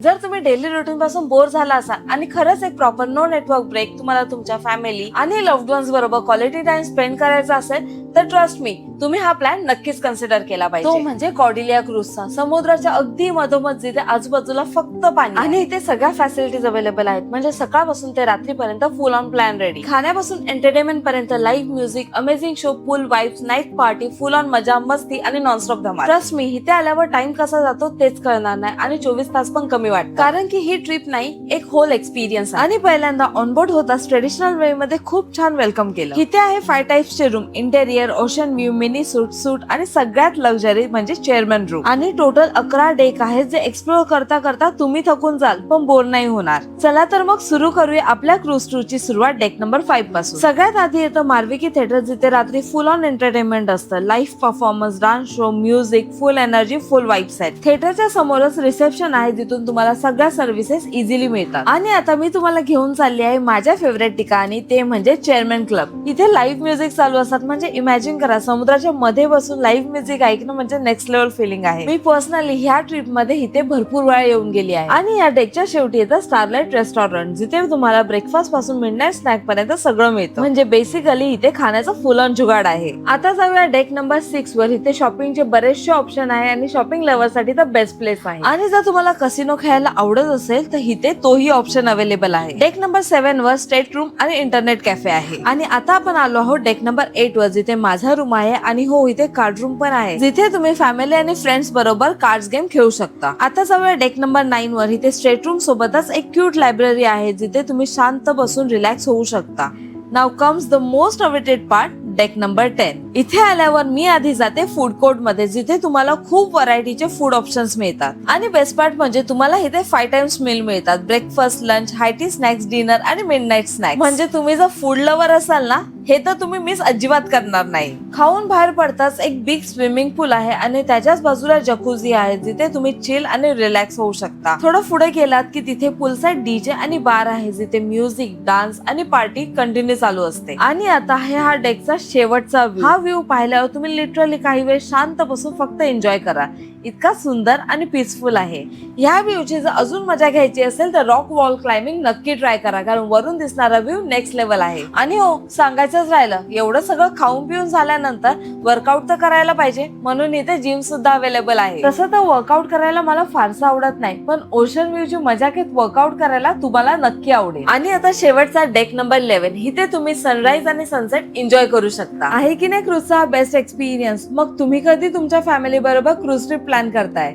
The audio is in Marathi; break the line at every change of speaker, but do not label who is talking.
जर तुम्ही डेली रुटीन पासून बोर झाला असाल आणि खरंच एक प्रॉपर नो नेटवर्क ब्रेक तुम्हाला तुमच्या फॅमिली आणि लव्ड वन्स बरोबर क्वालिटी टाइम स्पेंड करायचा असेल तर ट्रस्ट मी तुम्ही हा प्लॅन नक्कीच कन्सिडर केला पाहिजे। तो म्हणजे कॉर्डिलिया क्रूजचा, समुद्राच्या अगदी मधोमध जिथे आजूबाजूला फक्त पाणी आणि इथे सगळ्या फॅसिलिटीज अवेलेबल आहेत। म्हणजे सकाळपासून ते रात्रीपर्यंत फुल ऑन प्लॅन रेडी, खाण्यापासून एंटरटेनमेंट पर्यंत live music, amazing show, pool vibes, night party, full on मजा मस्ती आणि नॉनस्टॉप धमाल। ट्रस्ट मी इथे आल्यावर टाइम कसा जातो तेच कळणार नाही आणि 24 तास पण कमी वाटतात, कारण की ही ट्रिप नाही एक होल एक्सपिरियन्स आहे। आणि पहिल्यांदा ऑनबोर्ड होताच ट्रेडिशनल वे मध्ये खूप छान वेलकम केलं। इथे आहे 5 टाइप्सचे room, interior, ocean view, mini suite आणि सगळ्यात लक्झरी म्हणजे चेअरमन रूम। आणि टोटल 11 डेक आहेत जे एक्सप्लोर करता करता तुम्ही थकून जाल पण बोर नाही होणार। चला तर मग सुरू करूया आपल्या क्रूज टूर ची सुरुवात डेक नंबर 5 पासून। सगळ्यात आधी येतं मार्विकी थिएटर, जिथे रात्री फुल ऑन एंटरटेनमेंट असतं। Live performance, dance show, music, फुल एनर्जी, फुल वाईब्स आहेत। थिएटरच्या समोरच रिसेप्शन आहे, जिथून तुम्हाला सगळ्या सर्व्हिसेस इझिली मिळतात। आणि आता मी तुम्हाला घेऊन चालली आहे माझ्या फेवरेट ठिकाणी, ते म्हणजे चेअरमन क्लब। इथे लाईव्ह म्युझिक चालू असतात, म्हणजे इमॅजिन करा समुद्राच्या मध्ये बसून लाईव्ह म्युझिक ऐकणं म्हणजे नेक्स्ट लेवल फिलिंग आहे। मी पर्सनली ह्या ट्रिप मध्ये इथे भरपूर वेळा येऊन गेली आहे। आणि या डेकच्या शेवटी येतं स्टारलाइट रेस्टॉरंट, जिथे तुम्हाला ब्रेकफास्ट पासून मिडनाईट स्नॅक पर्यंत सगळं मिळतं। म्हणजे बेसिकली इथे खाण्याचं फुल ऑन जुगाड आहे। आता जाऊया डेक नंबर 6 वर। इथे शॉपिंगचे बरेचसे ऑप्शन आहे आणि शॉपिंग लव्हर साठी तर बेस्ट प्लेस आहे। आणि जर तुम्हाला कसिनो खेळायला आवडत असेल तर इथे तोही ऑप्शन अवेलेबल आहे। डेक नंबर 7 वर स्टेट रूम आणि इंटरनेट कॅफे आहे। आणि आता आपण आलो आहोत डेक नंबर 8 वर, जिथे माझा रूम आहे आणि हो इथे कार्ड रूम पण आहे, जिथे तुम्ही फॅमिली आणि फ्रेंड्स बरोबर कार्ड्स गेम खेळू शकता। आता जाऊया डेक नंबर 9 वर। इथे स्टेट रूम सोबतच एक क्यूट लायब्ररी आहे, जिथे तुम्ही शांत बसून रिलॅक्स होऊ शकता। Now comes the most awaited part, deck number 10। इथे आल्यावर मी आधी जाते फूड कोर्ट मध्ये, जिथे तुम्हाला खूप व्हरायटीचे फूड ऑप्शन्स मिळतात। आणि बेस्ट पार्ट म्हणजे तुम्हाला इथे 5 टाइम्स मील मिळतात, breakfast, lunch, high tea snacks, dinner आणि मिडनाईट स्नॅक्स। म्हणजे तुम्ही जर फूड लवर असाल ना, हे तर तुम्ही मिस अजिबात करणार नाही। खाऊन बाहेर पडताच एक बिग स्विमिंग पूल आहे आणि त्याच्याच बाजूला जकुझी आहे, जिथे तुम्ही चिल आणि रिलॅक्स होऊ शकता। थोडं पुढे गेलात की तिथे पूलसाइड डीजे आणि बार आहे, जिथे म्युझिक, डान्स आणि पार्टी कंटिन्यू चालू असते। आणि आता आहे हा डेकचा शेवटचा व्ह्यू। हा व्ह्यू पाहिल्यावर तुम्ही लिटरली काही वेळ शांत बसून फक्त एन्जॉय करा, इतका सुंदर आणि पीसफुल आहे। या व्ह्यूची जर अजून मजा घ्यायची असेल तर रॉक वॉल क्लाइम्बिंग नक्की ट्राय करा, कारण वरून दिसणारा व्ह्यू नेक्स्ट लेवल आहे। आणि हो, सांगायचंच राहिलं, एवढं सगळं खाऊन पिऊन झाल्यानंतर वर्कआउट तर करायला पाहिजे, म्हणून इथे जिम सुद्धा अवेलेबल आहे। तसं तर वर्कआउट करायला मला फारसं आवडत नाही, पण ओशन व्ह्यूची मजा घेत वर्कआउट करायला तुम्हाला नक्की आवडेल। आणि आता शेवटचा डेक नंबर 11। इथे तुम्ही सनराइज आणि सनसेट एन्जॉय करू शकता। आहे की नाही क्रूजचा बेस्ट एक्सपिरियन्स? मग तुम्ही कधी तुमच्या फॅमिली बरोबर क्रूज ट्रिप प्लॅन करताय?